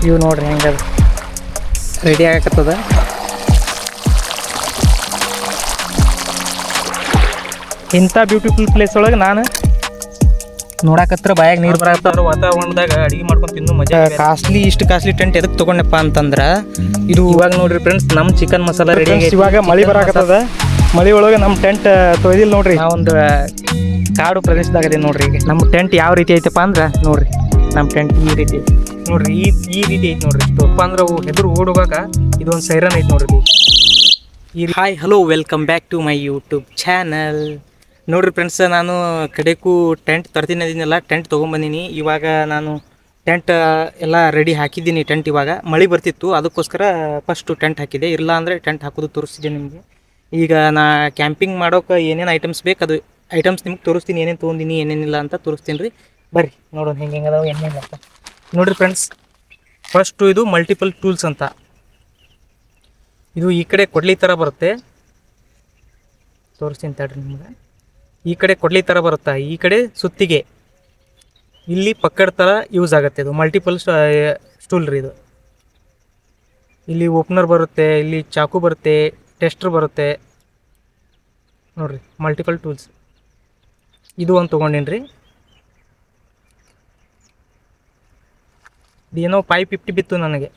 ಇವು ನೋಡ್ರಿ ಹೆಂಗದ ರೆಡಿ ಆಗಕತ್ತದ. ಇಂಥ ಬ್ಯೂಟಿಫುಲ್ ಪ್ಲೇಸ್ ಒಳಗೆ ನಾನು ನೋಡಕತ್ರ ಬಾಯಾಗ ನೀರು ಬರತ್ತಾರ. ವಾತಾವರಣದಾಗ ಅಡಿಗೆ ಮಾಡ್ಕೊಂಡು ತಿನ್ನು ಮಜಾ. ಇಷ್ಟು ಕಾಸ್ಟ್ಲಿ ಟೆಂಟ್ ಎದಕ್ಕೆ ತೊಗೊಂಡಪ್ಪ ಅಂತಂದ್ರೆ ಇದು ಇವಾಗ ನೋಡ್ರಿ ಫ್ರೆಂಡ್ಸ್, ನಮ್ಮ ಚಿಕನ್ ಮಸಾಲ ರೆಡಿ. ಇವಾಗ ಮಳೆ ಬರಾಕತ್ತದ. ಮಳೆ ಒಳಗೆ ನಮ್ಮ ಟೆಂಟ್ ತೊಯ್ದಿಲ್ಲ ನೋಡ್ರಿ. ನಾವೊಂದು ಕಾಡು ಪ್ರದೇಶದಾಗ ಇದೆ ನೋಡ್ರಿ. ಈಗ ನಮ್ಮ ಟೆಂಟ್ ಯಾವ ರೀತಿ ಐತಪ್ಪ ಅಂದ್ರೆ ನೋಡ್ರಿ, ನಮ್ಮ ಟೆಂಟ್ ಈ ರೀತಿ ನೋಡ್ರಿ, ಈ ರೀತಿ ಐತಿ ನೋಡ್ರಿ. ತಪ್ಪ ಅಂದ್ರೆ ಅವು ಹೆದರು ಓಡೋಗಾಕ ಇದೊಂದು ಸೈರನ್ ಐತಿ ನೋಡ್ರಿ. Hi hello welcome back to my YouTube channel. ನೋಡ್ರಿ ಫ್ರೆಂಡ್ಸ್, ನಾನು ಕಡೆಗೂ ಟೆಂಟ್ ತರ್ತೀನಿ ಅದನ್ನೆಲ್ಲ ಟೆಂಟ್ ತೊಗೊಂಬಂದೀನಿ. ಇವಾಗ ನಾನು ಟೆಂಟ್ ಎಲ್ಲ ರೆಡಿ ಹಾಕಿದ್ದೀನಿ. ಟೆಂಟ್ ಇವಾಗ ಮಳೆ ಬರ್ತಿತ್ತು, ಅದಕ್ಕೋಸ್ಕರ ಫಸ್ಟು ಟೆಂಟ್ ಹಾಕಿದೆ. ಇಲ್ಲ ಅಂದರೆ ಟೆಂಟ್ ಹಾಕೋದು ತೋರಿಸ್ತಿದ್ದೆ ನಿಮಗೆ. ಈಗ ನಾ ಕ್ಯಾಂಪಿಂಗ್ ಮಾಡೋಕೆ ಏನೇನು ಐಟಮ್ಸ್ ಬೇಕು ಅದು ಐಟಮ್ಸ್ ನಿಮ್ಗೆ ತೋರಿಸ್ತೀನಿ. ಏನೇನು ತೊಗೊಂಡಿನಿ ಏನೇನಿಲ್ಲ ಅಂತ ತೋರಿಸ್ತೀನಿ ರೀ. ಬರ್ರಿ ನೋಡೋಣ ಹೆಂಗೆ ಅದಾವೆ ಏನೇನಿಲ್ಲ ಅಂತ. ನೋಡಿರಿ ಫ್ರೆಂಡ್ಸ್, ಫಸ್ಟು ಇದು ಮಲ್ಟಿಪಲ್ ಟೂಲ್ಸ್ ಅಂತ. ಇದು ಈ ಕಡೆ ಕೊಡ್ಲಿ ಥರ ಬರುತ್ತೆ, ತೋರಿಸ್ತೀನಿ ತಡ್ರಿ ನಿಮ್ಗೆ. ಈ ಕಡೆ ಕೊಡ್ಲಿ ಥರ ಬರುತ್ತೆ, ಈ ಕಡೆ ಸುತ್ತಿಗೆ, ಇಲ್ಲಿ ಪಕ್ಕದ ಥರ ಯೂಸ್ ಆಗುತ್ತೆ. ಇದು ಮಲ್ಟಿಪಲ್ ಸ್ಟೂಲ್ ರೀ ಇದು. ಇಲ್ಲಿ ಓಪನರ್ ಬರುತ್ತೆ, ಇಲ್ಲಿ ಚಾಕು ಬರುತ್ತೆ, ಟೆಸ್ಟರ್ ಬರುತ್ತೆ ನೋಡಿರಿ. ಮಲ್ಟಿಪಲ್ ಟೂಲ್ಸ್ ಇದು ಒಂದು ತೊಗೊಂಡಿನಿ ರೀ. ಇದೇನೋ 550 ಬಿತ್ತು ನನಗೆ,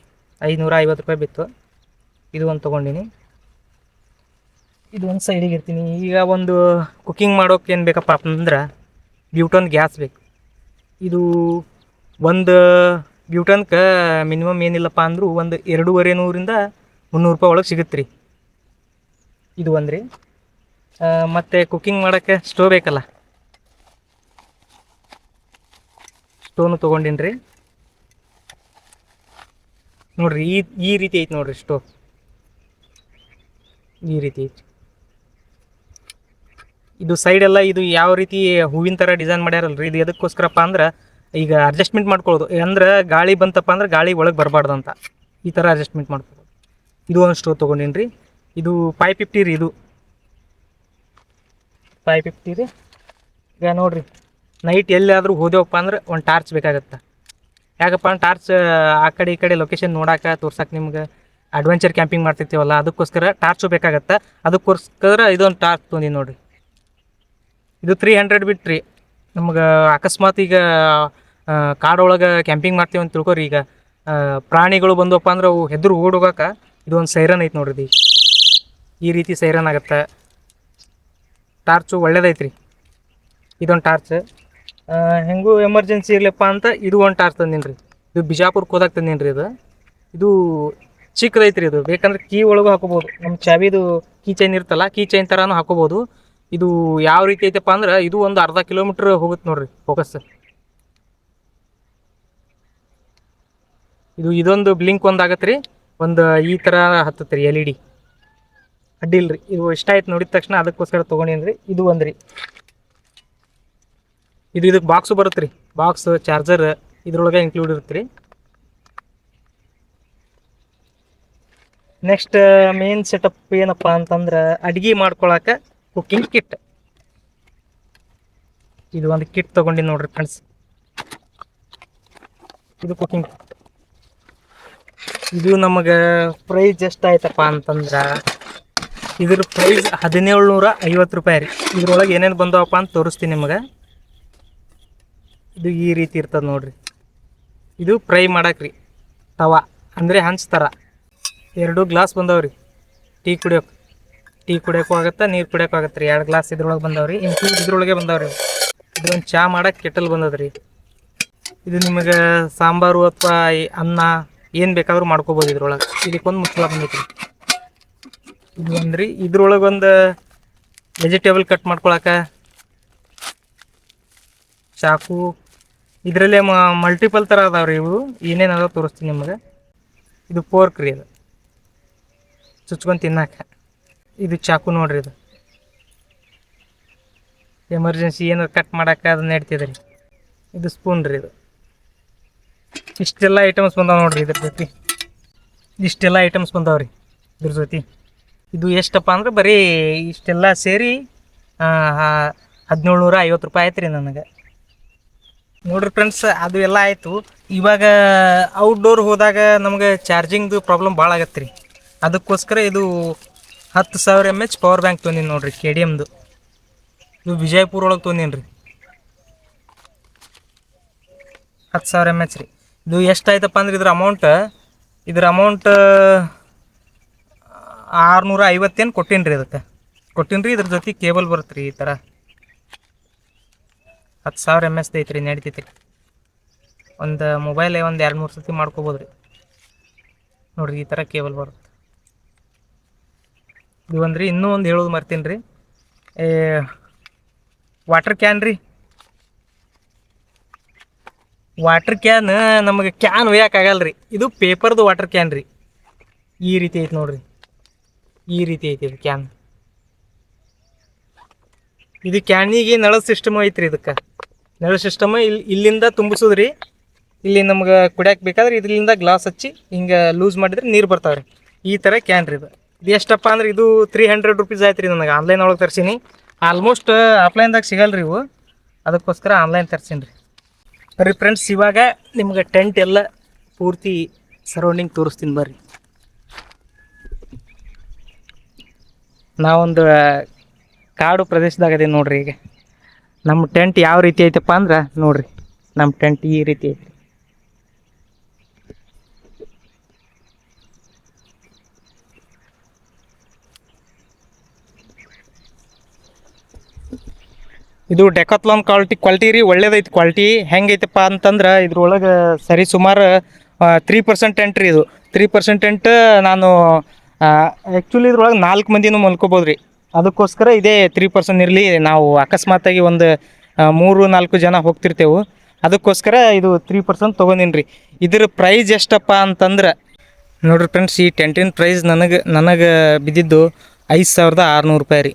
550 ರೂಪಾಯಿ ಬಿತ್ತು. ಇದು ಒಂದು ತೊಗೊಂಡಿನಿ. ಇದು ಒಂದು ಸೈಡಿಗೆ ಇರ್ತೀನಿ. ಈಗ ಒಂದು ಕುಕ್ಕಿಂಗ್ ಮಾಡೋಕೆ ಏನು ಬೇಕಪ್ಪ ಅಂತಂದ್ರೆ ಬ್ಯೂಟನ್ ಗ್ಯಾಸ್ ಬೇಕು. ಇದು ಒಂದು ಬ್ಯೂಟನ್ಗೆ ಮಿನಿಮಮ್ ಏನಿಲ್ಲಪ್ಪ ಅಂದರೂ ಒಂದು 250 300 ರೂಪಾಯಿ ಒಳಗೆ ಸಿಗುತ್ತೆ ರೀ. ಇದು ಒಂದು ರೀ. ಮತ್ತು ಕುಕ್ಕಿಂಗ್ ಮಾಡೋಕ್ಕೆ ಸ್ಟೋವ್ ಬೇಕಲ್ಲ, ಸ್ಟೋವ್ನು ತೊಗೊಂಡಿನಿ ರೀ. ನೋಡಿರಿ, ಈ ರೀತಿ ಐತೆ ನೋಡಿರಿ ಸ್ಟೋವ್, ಈ ರೀತಿ ಐತಿ. ಇದು ಸೈಡೆಲ್ಲ ಇದು ಯಾವ ರೀತಿ ಹೂವಿನ ಥರ ಡಿಸೈನ್ ಮಾಡ್ಯಾರಲ್ರಿ. ಇದು ಎದಕ್ಕೋಸ್ಕರಪ್ಪ ಅಂದ್ರೆ ಈಗ ಅಡ್ಜಸ್ಟ್ಮೆಂಟ್ ಮಾಡ್ಕೊಳ್ಳೋದು. ಅಂದ್ರೆ ಗಾಳಿ ಬಂತಪ್ಪ ಅಂದ್ರೆ ಗಾಳಿ ಒಳಗೆ ಬರಬಾರ್ದು ಅಂತ ಈ ಥರ ಅಡ್ಜಸ್ಟ್ಮೆಂಟ್ ಮಾಡ್ಕೊಳ್ಳೋದು. ಇದು ಒಂದು ಸ್ಟೋವ್ ತೊಗೊಂಡಿನಿ ರೀ. ಇದು 550 ರೀ. ಇದು 550 ರೀ. ಈಗ ನೋಡಿರಿ, ನೈಟ್ ಎಲ್ಲಾದರೂ ಹೋದೆವಪ್ಪ ಅಂದ್ರೆ ಒಂದು ಟಾರ್ಚ್ ಬೇಕಾಗತ್ತೆ. ಯಾಕಪ್ಪ ಅಂದ್ರೆ ಟಾರ್ಚ್ ಆ ಕಡೆ ಈ ಕಡೆ ಲೊಕೇಶನ್ ನೋಡೋಕೆ ತೋರ್ಸಕ್ಕೆ, ನಿಮ್ಗೆ ಅಡ್ವೆಂಚರ್ ಕ್ಯಾಂಪಿಂಗ್ ಮಾಡ್ತಿರ್ತೀವಲ್ಲ ಅದಕ್ಕೋಸ್ಕರ ಟಾರ್ಚು ಬೇಕಾಗತ್ತೆ. ಅದಕ್ಕೋಸ್ಕರ ಇದೊಂದು ಟಾರ್ಚ್ ತೊಗೊಂಡಿನಿ ನೋಡಿರಿ. ಇದು 300 ಬಿಟ್ರಿ. ನಮ್ಗೆ ಅಕಸ್ಮಾತ್ ಈಗ ಕಾಡೊಳಗೆ ಕ್ಯಾಂಪಿಂಗ್ ಮಾಡ್ತೀವಿ ಅಂತ ತಿಳ್ಕೊರಿ. ಈಗ ಪ್ರಾಣಿಗಳು ಬಂದವಪ್ಪ ಅಂದ್ರೆ ಅವು ಹೆದ್ರು ಓಡೋಗಾಕ ಇದೊಂದು ಸೈರನ್ ಐತೆ ನೋಡ್ರಿ. ಈ ರೀತಿ ಸೈರನ್ ಆಗುತ್ತೆ. ಟಾರ್ಚು ಒಳ್ಳೇದೈತ್ರಿ. ಇದೊಂದು ಟಾರ್ಚ್ ಹೆಂಗೂ ಎಮರ್ಜೆನ್ಸಿ ಇರಲಪ್ಪ ಅಂತ ಇದು ಒಂದು ಟಾರ್ಚ್ ತಂದೀನಿ ರೀ. ಇದು ಬಿಜಾಪುರಕ್ಕೆ ಹೋದಾಗ ತಂದೀನಿ ರೀ. ಇದು ಚಿಕ್ಕದೈತ್ರಿ. ಇದು ಬೇಕಂದ್ರೆ ಕೀ ಒಳಗೂ ಹಾಕೋಬೋದು. ನಮ್ಮ ಚಾವಿದು ಕೀ ಚೈನ್ ಇರ್ತಲ್ಲ, ಕೀ ಚೈನ್ ಥರನೂ ಹಾಕೋಬೋದು. ಇದು ಯಾವ ರೀತಿ ಐತಪ್ಪ ಅಂದ್ರೆ ಇದು ಒಂದು ಅರ್ಧ ಕಿಲೋಮೀಟ್ರ್ ಹೋಗುತ್ತೆ ನೋಡ್ರಿ ಫೋಕಸ್. ಇದೊಂದು ಬ್ಲಿಂಕ್ ಒಂದು ಆಗತ್ತೆ ರೀ. ಒಂದು ಈ ಥರ ಹತ್ತತ್ತೆ ರೀ LED. ಅಡ್ಡಿಲ್ಲ ರೀ. ಇದು ಇಷ್ಟ ಆಯ್ತು ನೋಡಿದ ತಕ್ಷಣ, ಅದಕ್ಕೋಸ್ಕರ ತೊಗೊಂಡೀನಿ ರೀ. ಇದು ಒಂದು ರೀ. ಇದಕ್ಕೆ ಬಾಕ್ಸು ಬರುತ್ತೆ ರೀ. ಬಾಕ್ಸ್ ಚಾರ್ಜರ್ ಇದ್ರೊಳಗೆ ಇನ್ಕ್ಲೂಡ್ ಇರುತ್ತೆ ರೀ. ನೆಕ್ಸ್ಟ್ ಮೇನ್ ಸೆಟಪ್ ಏನಪ್ಪ ಅಂತಂದ್ರೆ ಅಡುಗೆ ಮಾಡ್ಕೊಳಕ್ಕೆ ಕುಕ್ಕಿಂಗ್ ಕಿಟ್. ಇದು ಒಂದು ಕಿಟ್ ತೊಗೊಂಡಿನಿ ನೋಡ್ರಿ ಫ್ರೆಂಡ್ಸ್. ಇದು ಕುಕ್ಕಿಂಗ್ ಕಿಟ್. ಇದು ನಮಗೆ ಪ್ರೈಸ್ ಎಷ್ಟಾಯ್ತಪ್ಪ ಅಂತಂದ್ರೆ ಇದ್ರ ಪ್ರೈಸ್ 1750 ರೂಪಾಯಿ ರೀ. ಇದ್ರೊಳಗೆ ಏನೇನು ಬಂದವಪ್ಪ ಅಂತ ತೋರಿಸ್ತೀನಿ ನಿಮಗೆ. ಇದು ಈ ರೀತಿ ಇರ್ತದೆ ನೋಡ್ರಿ. ಇದು ಫ್ರೈ ಮಾಡಕ್ಕೆ ರೀ, ತವಾ ಅಂದರೆ ಹಂಚ್ ಥರ. 2 ಗ್ಲಾಸ್ ಬಂದವ್ರಿ. ಟೀ ಕುಡಿಯೋಕ್ಕೂ ಆಗುತ್ತೆ, ನೀರು ಕುಡಿಯೋಕ್ಕೂ ಆಗುತ್ತೆ ರೀ. 2 ಗ್ಲಾಸ್ ಇದ್ರೊಳಗೆ ಬಂದವ್ರಿ. ಇದ್ರೊಳಗೆ ಬಂದವ್ರಿ. ಇದೊಂದು ಚಹಾ ಮಾಡಕ್ಕೆ ಕೆಟಲ್ ಬಂದದ್ರಿ. ಇದು ನಿಮಗೆ ಸಾಂಬಾರು ಅಥವಾ ಅನ್ನ ಏನು ಬೇಕಾದ್ರೂ ಮಾಡ್ಕೋಬೋದು ಇದ್ರೊಳಗೆ. ಇದಕ್ಕೊಂದು ಮುಚ್ಚಳ ಬಂದೈತಿ. ಇದು ಅಂದ್ರಿ. ಇದ್ರೊಳಗೆ ಒಂದು ವೆಜಿಟೇಬಲ್ ಕಟ್ ಮಾಡ್ಕೊಳಕ್ಕೆ ಚಾಕು. ಇದರಲ್ಲೇ ಮಲ್ಟಿಪಲ್ ಥರ ಅದಾವ್ರಿ. ಇವು ಏನೇನು ಅದಾವ ತೋರಿಸ್ತೀನಿ ನಿಮಗೆ. ಇದು ಫೋರ್ಕ್ ರೀ, ಅದು ಚುಚ್ಕೊಂಡು ತಿನ್ನಕ್ಕೆ. ಇದು ಚಾಕು ನೋಡ್ರಿ. ಇದು ಎಮರ್ಜೆನ್ಸಿ ಏನಾರು ಕಟ್ ಮಾಡೋಕ್ಕೆ ಅದನ್ನ ಇಡ್ತಿದೆ ರೀ. ಇದು ಸ್ಪೂನ್ ರೀ. ಇದು ಇಷ್ಟೆಲ್ಲ ಐಟಮ್ಸ್ ಬಂದಾವೆ ನೋಡ್ರಿ ಇದ್ರ ಜೊತೆ. ಇಷ್ಟೆಲ್ಲ ಐಟಮ್ಸ್ ಬಂದಾವ್ರಿ ಇದ್ರ ಜೊತೆ. ಇದು ಎಷ್ಟಪ್ಪ ಅಂದ್ರೆ ಬರೀ ಇಷ್ಟೆಲ್ಲ ಸೇರಿ 1750 ರೂಪಾಯಿ ಆಯ್ತು ರೀ ನನಗೆ. ನೋಡ್ರಿ ಫ್ರೆಂಡ್ಸ್, ಅದು ಎಲ್ಲ ಆಯಿತು. ಇವಾಗ ಔಟ್ಡೋರ್ ಹೋದಾಗ ನಮ್ಗೆ ಚಾರ್ಜಿಂಗ್ದು ಪ್ರಾಬ್ಲಮ್ ಭಾಳ ಆಗತ್ತೆ ರೀ. ಅದಕ್ಕೋಸ್ಕರ ಇದು 10,000 mAh ಪವರ್ ಬ್ಯಾಂಕ್ ತೊಗೊಂಡಿನಿ ನೋಡ್ರಿ, KDMದು. ಇದು ವಿಜಯಪುರ ಒಳಗೆ ತೊಗೊಂಡೀನಿ ರೀ. 10,000 mAh ರೀ. ಇದು ಎಷ್ಟಾಯ್ತಪ್ಪ ಅಂದ್ರೆ ಇದ್ರ ಅಮೌಂಟ್ 650 ಕೊಟ್ಟೀನಿ ರೀ. ಅದಕ್ಕೆ ಕೊಟ್ಟೀನಿ ರೀ. ಇದ್ರ ಜೊತೆ ಕೇಬಲ್ ಬರುತ್ತೆ ರೀ. ಈ ಥರ 10,000 mAh ಐತ್ರಿ, ನಡಿತೈತಿ. ಒಂದು ಮೊಬೈಲ್ ಒಂದು 2-3 ಸತಿ ಮಾಡ್ಕೋಬೋದು ರೀ. ನೋಡಿರಿ, ಈ ಥರ ಕೇಬಲ್ ಬರುತ್ತೆ. ಇದು ಒಂದು ರೀ. ಇನ್ನೂ ಒಂದು ಹೇಳೋದು ಮರ್ತೀನಿ ರೀ, ವಾಟರ್ ಕ್ಯಾನ್ ರೀ. ವಾಟರ್ ಕ್ಯಾನ್ ನಮಗೆ ಕ್ಯಾನ್ ಒಯ್ಯೋಕ್ಕಾಗಲ್ಲ ರೀ. ಇದು ಪೇಪರ್ದು ವಾಟರ್ ಕ್ಯಾನ್ ರೀ. ಈ ರೀತಿ ಐತಿ ನೋಡ್ರಿ, ಈ ರೀತಿ ಐತಿ ಇದು ಕ್ಯಾನ್. ಇದು ಕ್ಯಾನಿಗೆ ನಳದ ಸಿಸ್ಟಮ್ ಐತ್ರಿ. ಇದಕ್ಕೆ ನಳ ಸಿಸ್ಟಮ್ ಇಲ್ಲಿಂದ ತುಂಬಿಸೋದು ರೀ. ಇಲ್ಲಿ ನಮ್ಗೆ ಕುಡಿಯೋಕೆ ಬೇಕಾದ್ರೆ ಇದರಿಂದ ಗ್ಲಾಸ್ ಹಚ್ಚಿ ಹಿಂಗೆ ಲೂಸ್ ಮಾಡಿದ್ರೆ ನೀರು ಬರ್ತಾವೆ ರೀ. ಈ ಥರ ಕ್ಯಾನ್ ರೀ. ಇದು ಎಷ್ಟಪ್ಪ ಅಂದ್ರೆ ಇದು 300 rupees ಆಯ್ತು ರೀ. ನನಗೆ ಆನ್ಲೈನ್ ಒಳಗೆ ತರ್ಸೀನಿ. ಆಲ್ಮೋಸ್ಟ್ ಆಫ್ಲೈನ್ದಾಗ ಸಿಗಲ್ಲ ರೀ ಇವು, ಅದಕ್ಕೋಸ್ಕರ ಆನ್ಲೈನ್ ತರ್ಸೀನಿ ರೀ. ಬರ್ರಿ ಫ್ರೆಂಡ್ಸ್, ಇವಾಗ ನಿಮ್ಗೆ ಟೆಂಟ್ ಎಲ್ಲ ಪೂರ್ತಿ ಸರೌಂಡಿಂಗ್ ತೋರಿಸ್ತೀನಿ ಬರ್ರಿ. ನಾವೊಂದು ಕಾಡು ಪ್ರದೇಶದಾಗ ಅದೇ ನೋಡ್ರಿ. ಈಗ ನಮ್ಮ ಟೆಂಟ್ ಯಾವ ರೀತಿ ಐತಪ್ಪ ಅಂದ್ರೆ ನೋಡ್ರಿ, ನಮ್ಮ ಟೆಂಟ್ ಈ ರೀತಿ ಐತಿ. ಇದು ಡೆಕಾಥ್ಲಾನ್ ಕ್ವಾಲಿಟಿ ರೀ. ಒಳ್ಳೇದೈತಿ ಕ್ವಾಲಿಟಿ. ಹೆಂಗೈತಪ್ಪ ಅಂತಂದ್ರೆ ಇದ್ರೊಳಗೆ ಸರಿ ಸುಮಾರು 3% ಟೆಂಟ್ ರೀ. ಇದು 3% ಟೆಂಟ್. ನಾನು ಆ್ಯಕ್ಚುಲಿ ಇದ್ರೊಳಗೆ 4 ಮಂದಿನೂ ಮಲ್ಕೋಬೋದು ರೀ. ಅದಕ್ಕೋಸ್ಕರ ಇದೇ 3% ಇರಲಿ. ನಾವು ಅಕಸ್ಮಾತಾಗಿ ಒಂದು 3-4 ಜನ ಹೋಗ್ತಿರ್ತೇವೆ, ಅದಕ್ಕೋಸ್ಕರ ಇದು 3% ತೊಗೊಂಡಿನಿ ರೀ. ಇದ್ರ ಪ್ರೈಸ್ ಎಷ್ಟಪ್ಪ ಅಂತಂದ್ರೆ ನೋಡಿರಿ ಫ್ರೆಂಡ್ಸ್, ಈ ಟೆಂಟಿನ ಪ್ರೈಸ್ ನನಗೆ ಬಿದ್ದಿದ್ದು 5,600 ರೂಪಾಯಿ ರೀ.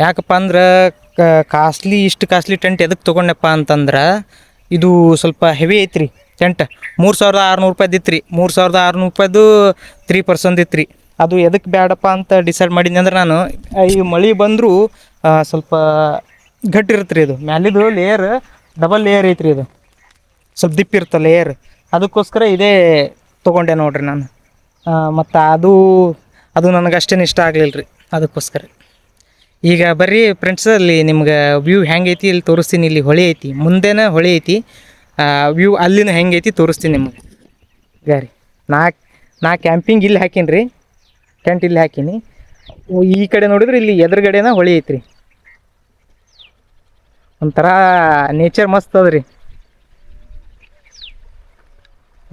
ಯಾಕಪ್ಪ ಅಂದ್ರೆ ಇಷ್ಟು ಕಾಸ್ಟ್ಲಿ ಟೆಂಟ್ ಎದಕ್ಕೆ ತೊಗೊಂಡೆಪ್ಪ ಅಂತಂದ್ರೆ ಇದು ಸ್ವಲ್ಪ ಹೆವಿ ಐತ್ರಿ ಟೆಂಟ್. 3,600 ರೂಪಾಯ್ದು ಇತ್ತು ರೀ. 3,600 ರೂಪಾಯ್ದು 3% ಇತ್ತು ರೀ. ಅದು ಎದಕ್ಕೆ ಬೇಡಪ್ಪ ಅಂತ ಡಿಸೈಡ್ ಮಾಡಿದ್ನಿ ಅಂದ್ರೆ, ನಾನು ಈ ಮಳೆ ಬಂದರೂ ಸ್ವಲ್ಪ ಗಟ್ಟಿ ಇರುತ್ತೆ ರೀ. ಇದು ಮ್ಯಾಲಿದು ಲೇಯರ್ ಡಬಲ್ ಲೇಯರ್ ಐತ್ರಿ. ಇದು ಸ್ವಲ್ಪ ದಿಪ್ಪಿರುತ್ತೆ ಲೇಯರ್. ಅದಕ್ಕೋಸ್ಕರ ಇದೇ ತೊಗೊಂಡೆ ನೋಡ್ರಿ ನಾನು. ಮತ್ತು ಅದು ನನಗೆ ಅಷ್ಟೇನು ಇಷ್ಟ ಆಗಲಿಲ್ಲ ರೀ. ಅದಕ್ಕೋಸ್ಕರ ಈಗ ಬರ್ರಿ ಫ್ರೆಂಡ್ಸ್, ಅಲ್ಲಿ ನಿಮ್ಗೆ ವ್ಯೂ ಹೆಂಗೈತಿ ಇಲ್ಲಿ ತೋರಿಸ್ತೀನಿ. ಇಲ್ಲಿ ಹೊಳೆ ಐತಿ, ಮುಂದೆನೇ ಹೊಳೆ ಐತಿ. ವ್ಯೂ ಅಲ್ಲಿನ ಹೆಂಗೈತಿ ತೋರಿಸ್ತೀನಿ ನಿಮಗೆ. ಗಾರಿ ನಾ ಕ್ಯಾಂಪಿಂಗ್ ಇಲ್ಲಿ ಹಾಕೀನಿ ರೀ. ಟೆಂಟ್ ಇಲ್ಲಿ ಹಾಕೀನಿ. ಈ ಕಡೆ ನೋಡಿದ್ರೆ ಇಲ್ಲಿ ಎದುರುಗಡೆನ ಹೊಳೆ ಐತ್ರಿ. ಒಂಥರ ನೇಚರ್ ಮಸ್ತ್ ಅದ ರೀ.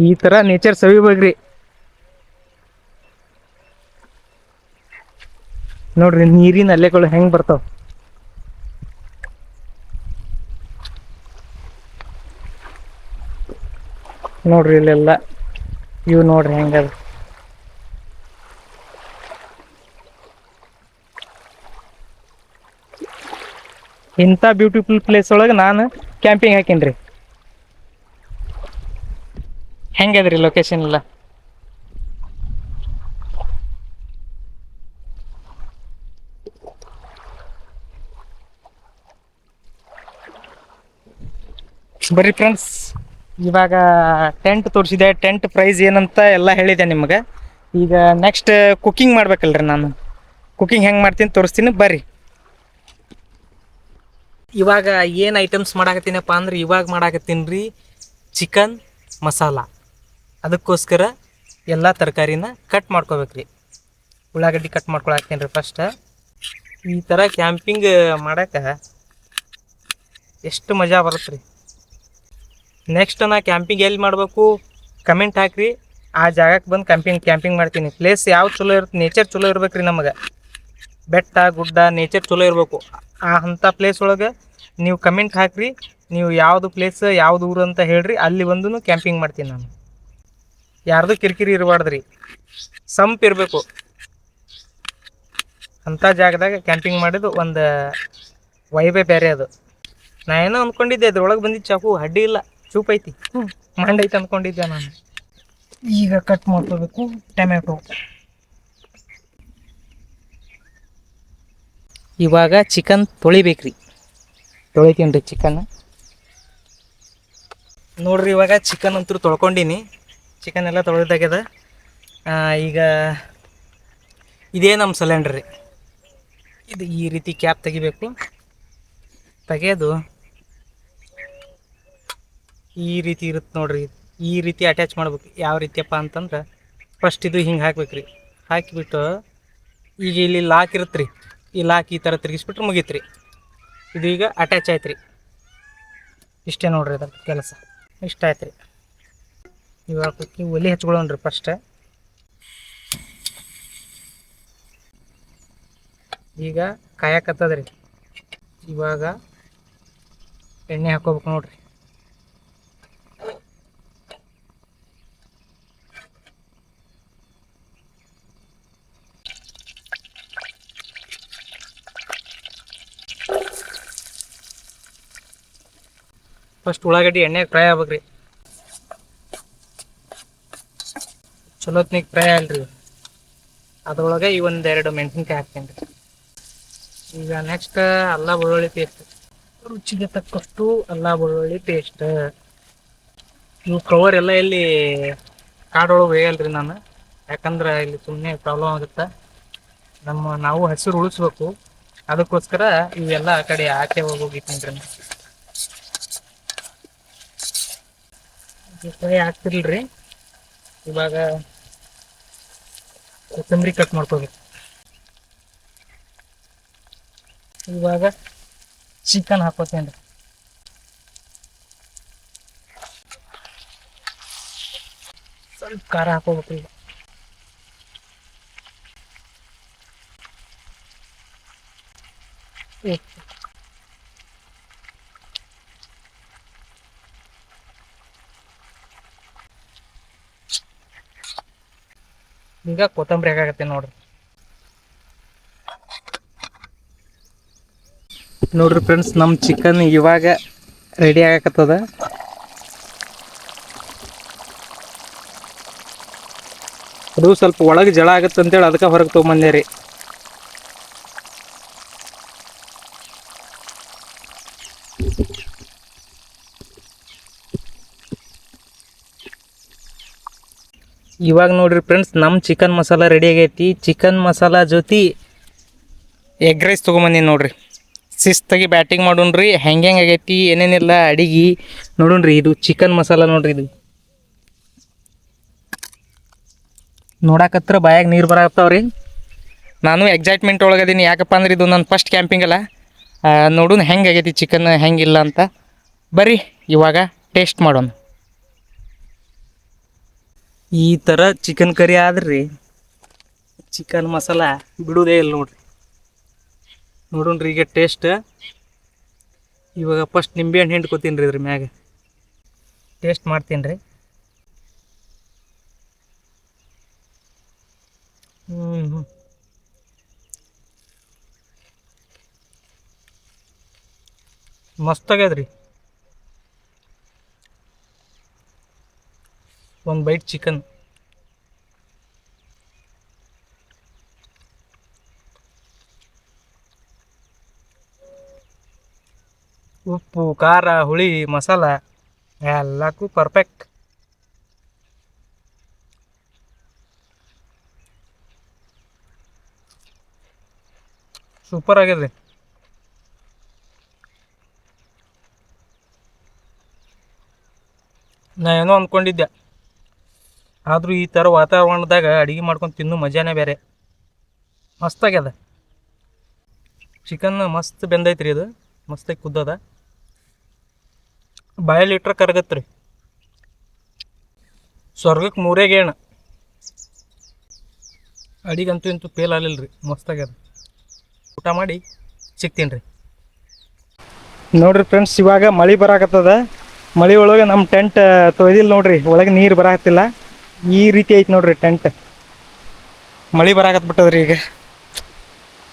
ಈ ಥರ ನೇಚರ್ ಸವಿಬೇಕ್ರಿ. ನೋಡ್ರಿ ನೀರಿನ ಅಲೆಗಳು ಹೆಂಗೆ ಬರ್ತಾವ. ನೋಡ್ರಿ ಇಲ್ಲೆಲ್ಲ ಇವು ನೋಡ್ರಿ ಹೆಂಗದ. ಇಂಥ ಬ್ಯೂಟಿಫುಲ್ ಪ್ಲೇಸ್ ಒಳಗೆ ನಾನು ಕ್ಯಾಂಪಿಂಗ್ ಹಾಕೀನಿ ರೀ. ಹೆಂಗದ್ರಿ ಲೊಕೇಶನ್ ಎಲ್ಲ. ಬರ್ರಿ ಫ್ರೆಂಡ್ಸ್, ಇವಾಗ ಟೆಂಟ್ ತೋರಿಸಿದೆ. ಟೆಂಟ್ ಪ್ರೈಸ್ ಏನಂತ ಎಲ್ಲ ಹೇಳಿದೆ ನಿಮ್ಗೆ. ಈಗ ನೆಕ್ಸ್ಟ್ ಕುಕ್ಕಿಂಗ್ ಮಾಡ್ಬೇಕಲ್ರಿ. ನಾನು ಕುಕ್ಕಿಂಗ್ ಹೆಂಗೆ ಮಾಡ್ತೀನಿ ತೋರಿಸ್ತೀನಿ ಬರ್ರಿ. ಇವಾಗ ಏನು ಐಟಮ್ಸ್ ಮಾಡಾಕತ್ತೀನಪ್ಪ ಅಂದ್ರೆ, ಇವಾಗ ಮಾಡಾಕತ್ತೀನಿ ರೀ ಚಿಕನ್ ಮಸಾಲ. ಅದಕ್ಕೋಸ್ಕರ ಎಲ್ಲ ತರಕಾರಿನ ಕಟ್ ಮಾಡ್ಕೋಬೇಕ್ರಿ. ಉಳ್ಳಾಗಡ್ಡಿ ಕಟ್ ಮಾಡ್ಕೊಳಾಕ್ತೀನಿ ರೀ ಫಸ್ಟ್. ಈ ಥರ ಕ್ಯಾಂಪಿಂಗ್ ಮಾಡೋಕೆ ಎಷ್ಟು ಮಜಾ ಬರುತ್ತೆ ರೀ. ನೆಕ್ಸ್ಟ್ ನಾ ಕ್ಯಾಂಪಿಂಗ್ ಎಲ್ಲಿ ಮಾಡಬೇಕು ಕಮೆಂಟ್ ಹಾಕಿರಿ. ಆ ಜಾಗಕ್ಕೆ ಬಂದು ಕ್ಯಾಂಪಿಂಗ್ ಮಾಡ್ತೀನಿ. ಪ್ಲೇಸ್ ಯಾವ ಚಲೋ ಇರುತ್ತೆ, ನೇಚರ್ ಚಲೋ ಇರ್ಬೇಕು ರೀ. ನಮಗೆ ಬೆಟ್ಟ ಗುಡ್ಡ ನೇಚರ್ ಚಲೋ ಇರಬೇಕು. ಅಂಥ ಪ್ಲೇಸ್ ಒಳಗೆ ನೀವು ಕಮೆಂಟ್ ಹಾಕಿರಿ. ನೀವು ಯಾವುದು ಪ್ಲೇಸ್ ಯಾವ್ದು ಊರು ಅಂತ ಹೇಳ್ರಿ, ಅಲ್ಲಿ ಬಂದು ಕ್ಯಾಂಪಿಂಗ್ ಮಾಡ್ತೀನಿ ನಾನು. ಯಾರ್ದು ಕಿರಿಕಿರಿ ಇರಬಾರ್ದು ರೀ, ಸಂಪಿರಬೇಕು. ಅಂಥ ಜಾಗದಾಗ ಕ್ಯಾಂಪಿಂಗ್ ಮಾಡಿದ್ದು ಒಂದು ವೈಬೇ ಬೇರೆ ಅದು. ನಾ ಏನೋ ಅಂದ್ಕೊಂಡಿದ್ದೆ, ಅದ್ರೊಳಗೆ ಬಂದಿದ್ದು ಚಾಕು ಅಡ್ಡಿ ಇಲ್ಲ, ಚೂಪ್ ಐತಿ, ಮಂಡೈತಿ ಅಂದ್ಕೊಂಡಿದ್ದೆ ನಾನು. ಈಗ ಕಟ್ ಮಾಡ್ಕೋಬೇಕು ಟೊಮೆಟೊ. ಇವಾಗ ಚಿಕನ್ ತೊಳಿಬೇಕ್ರಿ. ತೊಳಿತೀನಿ ರೀ ಚಿಕನ್. ನೋಡ್ರಿ ಇವಾಗ ಚಿಕನ್ ಅಂತೂ ತೊಳ್ಕೊಂಡೀನಿ. ಚಿಕನ್ ಎಲ್ಲ ತೊಳೆದಾಗ್ಯದ. ಈಗ ಇದೇ ನಮ್ಮ ಸಿಲಿಂಡ್ರ್ ರೀ. ಇದು ಈ ರೀತಿ ಕ್ಯಾಪ್ ತೆಗಿಬೇಕು. ತೆಗೆಯೋದು ಈ ರೀತಿ ಇರುತ್ತೆ ನೋಡ್ರಿ. ಈ ರೀತಿ ಅಟ್ಯಾಚ್ ಮಾಡ್ಬೇಕು. ಯಾವ ರೀತಿಯಪ್ಪ ಅಂತಂದ್ರೆ ಫಸ್ಟ್ ಇದು ಹಿಂಗೆ ಹಾಕ್ಬೇಕು ರೀ. ಹಾಕಿಬಿಟ್ಟು ಈಗ ಇಲ್ಲಿ ಲಾಕ್ ಇರುತ್ತೆ ರೀ. ಈ ಲಾಕ್ ಈ ಥರ ತಿರುಗಿಸ್ಬಿಟ್ರೆ ಮುಗೀತು ರೀ. ಇದು ಈಗ ಅಟ್ಯಾಚ್ ಆಯ್ತು ರೀ. ಇಷ್ಟೇ ನೋಡ್ರಿ ಅದ್ರ ಕೆಲಸ. ಇಷ್ಟ ಆಯ್ತು ರೀ. ಇವಾಗ ಒಲೆ ಹಚ್ಕೊಳ್ಳೋಣ ರೀ ಫಸ್ಟ್. ಈಗ ಕಾಯಕತ್ತದ ರೀ. ಇವಾಗ ಎಣ್ಣೆ ಹಾಕೋಬೇಕು ನೋಡ್ರಿ. ಫಸ್ಟ್ ಉಳ್ಳಾಗಡ್ಡಿ ಎಣ್ಣೆಗೆ ಫ್ರೈ ಆಗ್ಬೇಕ್ರಿ. ಚಲೋತ್ನಿಗೆ ಫ್ರೈ ಅಲ್ರಿ. ಅದ್ರೊಳಗೆ ಈ ಒಂದೆರಡು ಮೆಣಸಿನ್ಕಾಯಿ ಹಾಕ್ತೇನೆ ರೀ. ಈಗ ನೆಕ್ಸ್ಟ್ ಅಲ್ಲ ಬೆಳ್ಳುಳ್ಳಿ ಪೇಸ್ಟ್. ರುಚಿಗೆ ತಕ್ಕಷ್ಟು ಅಲ್ಲ ಬೆಳ್ಳುಳ್ಳಿ ಪೇಸ್ಟ್. ಇವು ಕವರ್ ಎಲ್ಲ ಇಲ್ಲಿ ಕಾಡೊಳಗೆ ಬೇಯಲ್ರಿ ನಾನು. ಯಾಕಂದ್ರೆ ಇಲ್ಲಿ ಸುಮ್ಮನೆ ಪ್ರಾಬ್ಲಮ್ ಆಗುತ್ತೆ. ನಾವು ಹಸಿರು ಉಳಿಸ್ಬೇಕು. ಅದಕ್ಕೋಸ್ಕರ ಇವೆಲ್ಲ ಆ ಕಡೆ ಆಚೆ ಹೋಗಿದ್ದೀನಿ ಫ್ರೈ ಆಗ್ತಿರ್ಲ್ರಿ. ಇವಾಗ ಕೊತ್ತಂಬರಿ ಕಟ್ ಮಾಡ್ಕೋಬೇಕು. ಇವಾಗ ಚಿಕನ್ ಹಾಕೋತೇನೆ ರೀ. ಸ್ವಲ್ಪ ಖಾರ ಹಾಕೋಬೇಕು. ಈಗ ಉಪ್ಪು. ಈಗ ಕೊತ್ತಂಬರಿ ಹಾಕಾಗತ್ತೆ ನೋಡ್ರಿ. ನೋಡ್ರಿ ಫ್ರೆಂಡ್ಸ್, ನಮ್ಮ ಚಿಕನ್ ಇವಾಗ ರೆಡಿ ಆಗಕತ್ತದ. ಅದು ಸ್ವಲ್ಪ ಒಳಗೆ ಜಳ ಆಗತ್ತೆ ಅಂತೇಳಿ ಅದಕ್ಕೆ ಹೊರಗೆ ತೊಗೊಂಬಂದೆ ರೀ. ಇವಾಗ ನೋಡ್ರಿ ಫ್ರೆಂಡ್ಸ್, ನಮ್ಮ ಚಿಕನ್ ಮಸಾಲ ರೆಡಿ ಆಗೈತಿ. ಚಿಕನ್ ಮಸಾಲ ಜೊತೆ ಎಗ್ ರೈಸ್ ತೊಗೊಂಬಂದೀನಿ ನೋಡ್ರಿ. ಶಿಸ್ತಾಗಿ ಬ್ಯಾಟಿಂಗ್ ಮಾಡೋಣ್ರಿ. ಹೆಂಗೆ ಆಗೈತಿ ಏನೇನಿಲ್ಲ ಅಡಿಗೆ ನೋಡೋಣ್ರಿ. ಇದು ಚಿಕನ್ ಮಸಾಲ ನೋಡ್ರಿ. ಇದು ನೋಡಕತ್ರ ಬಾಯಾಗ ನೀರು ಬರತ್ತಾವ್ರಿ. ನಾನು ಎಕ್ಸೈಟ್ಮೆಂಟ್ ಒಳಗದೀನಿ. ಯಾಕಪ್ಪ ಅಂದ್ರೆ ಇದು ನನ್ನ ಫಸ್ಟ್ ಕ್ಯಾಂಪಿಂಗ್ ಅಲ್ಲ. ನೋಡೋಣ ಹೆಂಗೆ ಆಗೈತಿ ಚಿಕನ್, ಹೆಂಗಿಲ್ಲ ಅಂತ. ಬರ್ರಿ ಇವಾಗ ಟೇಸ್ಟ್ ಮಾಡೋಣ. ಈ ಥರ ಚಿಕನ್ ಕರಿ ಆದ್ರಿ ಚಿಕನ್ ಮಸಾಲ ಬಿಡೋದೇ ಇಲ್ಲ ನೋಡ್ರಿ. ನೋಡೋಣ್ರಿ ಈಗ ಟೇಸ್ಟ್. ಇವಾಗ ಫಸ್ಟ್ ನಿಂಬೆಹಣ್ಣು ಹಿಂಡ್ಕೊತೀನಿ ರೀ ಇದ್ರ ಮ್ಯಾಗ. ಟೇಸ್ಟ್ ಮಾಡ್ತೀನಿ ರೀ. ಮಸ್ತ್ ಆಗ್ಯದ್ರಿ. ಒಂದು ಬೈಟ್ ಚಿಕನ್. ಉಪ್ಪು, ಖಾರ, ಹುಳಿ, ಮಸಾಲ ಎಲ್ಲಕ್ಕೂ ಪರ್ಫೆಕ್ಟ್. ಸೂಪರ್ ಆಗ್ಯದ್ರಿ. ನಾ ಏನೋ ಅಂದ್ಕೊಂಡಿದ್ದೆ, ಆದರೂ ಈ ಥರ ವಾತಾವರಣದಾಗ ಅಡುಗೆ ಮಾಡ್ಕೊಂಡು ತಿನ್ನೋ ಮಜಾನೇ ಬೇರೆ. ಮಸ್ತಾಗ್ಯದ. ಚಿಕನ್ ಮಸ್ತ್ ಬೆಂದೈತ್ರಿ. ಇದು ಮಸ್ತಾಗಿ ಕುದ್ದದ. ಬಾಯಲ್ಲಿ ಇಟ್ರೆ ಕರಗತ್ರಿ. ಸ್ವರ್ಗಕ್ಕೆ ಮೂರೇ ಗೇಣ. ಅಡಿಗಂತೂ ಇಂತೂ ಫೇಲ್ ಆಗಲಿಲ್ಲ ರೀ. ಮಸ್ತಾಗ್ಯದ. ಊಟ ಮಾಡಿ ಸಿಗ್ತೀನಿ ರೀ. ನೋಡ್ರಿ ಫ್ರೆಂಡ್ಸ್, ಇವಾಗ ಮಳೆ ಬರಾಕತ್ತದ. ಮಳೆ ಒಳಗೆ ನಮ್ಮ ಟೆಂಟ್ ತೊಯ್ದಿಲ್ಲ ನೋಡ್ರಿ. ಒಳಗೆ ನೀರು ಬರಾಕತ್ತಿಲ್ಲ. ಈ ರೀತಿ ಐತಿ ನೋಡ್ರಿ ಟೆಂಟ್. ಮಳೆ ಬರಾಕತ್ ಬಿಟ್ಟದ್ರಿ. ಈಗ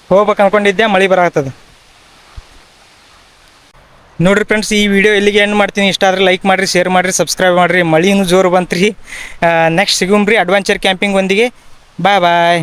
ಹೋಗ್ಬೇಕು ಅನ್ಕೊಂಡಿದ್ದೆ, ಮಳೆ ಬರಾಕತ್ತದ ನೋಡ್ರಿ ಫ್ರೆಂಡ್ಸ್. ಈ ವಿಡಿಯೋ ಎಲ್ಲಿಗೆ ಎಂಡ್ ಮಾಡ್ತೀನಿ. ಇಷ್ಟ ಆದರೆ ಲೈಕ್ ಮಾಡಿರಿ, ಶೇರ್ ಮಾಡಿರಿ, ಸಬ್ಸ್ಕ್ರೈಬ್ ಮಾಡಿರಿ. ಮಳೆನೂ ಜೋರು ಬಂತ್ರಿ. ನೆಕ್ಸ್ಟ್ ಸಿಗುಮ್ರಿ ಅಡ್ವೆಂಚರ್ ಕ್ಯಾಂಪಿಂಗ್ ಒಂದಿಗೆ. ಬಾಯ್ ಬಾಯ್.